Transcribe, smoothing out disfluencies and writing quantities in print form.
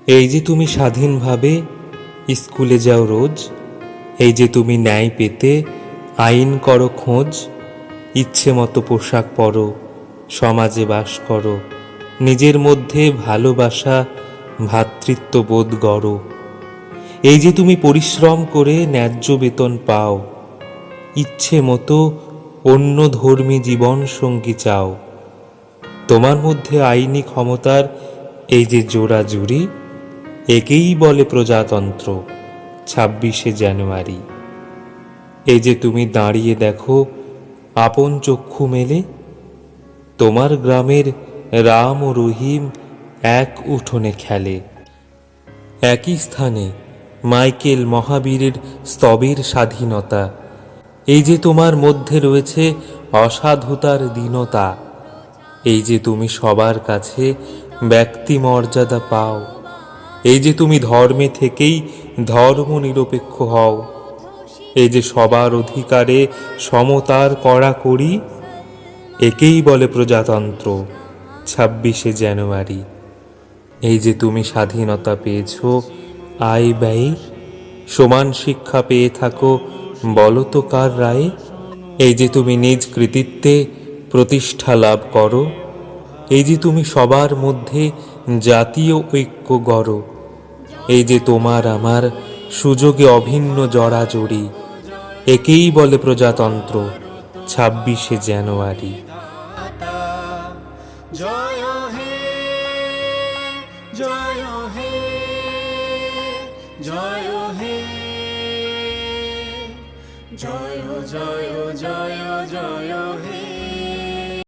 এই যে তুমি স্বাধীনভাবে স্কুলে যাও রোজ, এই যে তুমি ন্যায় পেতে আইন করো খোঁজ, ইচ্ছে মতো পোশাক পরো, সমাজে বাস করো, নিজের মধ্যে ভালোবাসা ভ্রাতৃত্ববোধ গড়ো। এই যে তুমি পরিশ্রম করে ন্যায্য বেতন পাও, ইচ্ছে মতো অন্য ধর্মী জীবন সঙ্গী চাও। তোমার মধ্যে আইনি ক্ষমতার এই যে জোড়াজুড়ি, একেই বলে প্রজাতন্ত্র 26শে জানুয়ারি। এই যে তুমি দাঁড়িয়ে দেখো আপন চক্ষু মেলে, তোমার গ্রামের রাম ও রহিম এক উঠোনে খেলে। একই স্থানে মাইকেল মহাবীরের স্তবের স্বাধীনতা। এই যে তোমার মধ্যে রয়েছে অসাধুতার দীনতা। এই যে তুমি সবার কাছে ব্যক্তি মর্যাদা পাও। এই যে তুমি ধর্মে থেকেই ধর্ম নিরপেক্ষ হও। এই যে সবার অধিকারে সমতার কড়াকড়ি, একেই বলে প্রজাতন্ত্র 26শে জানুয়ারি। এই যে তুমি স্বাধীনতা পেয়েছ আয় ব্যয়ে, সমান শিক্ষা পেয়ে থাকো বলো তো কার রায়ে। এই যে তুমি নিজ কৃতিত্বে প্রতিষ্ঠা লাভ করো, এই যে তুমি সবার মধ্যে জাতীয় ঐক্য গড়ো। এই যে তোমার আমার সুযোগে অভিন্ন জড়াজড়ি, একেই বলে প্রজাতন্ত্র 26শে জানুয়ারি। জয় হে, জয় হে, জয় হে, জয় জয় জয় জয় হে।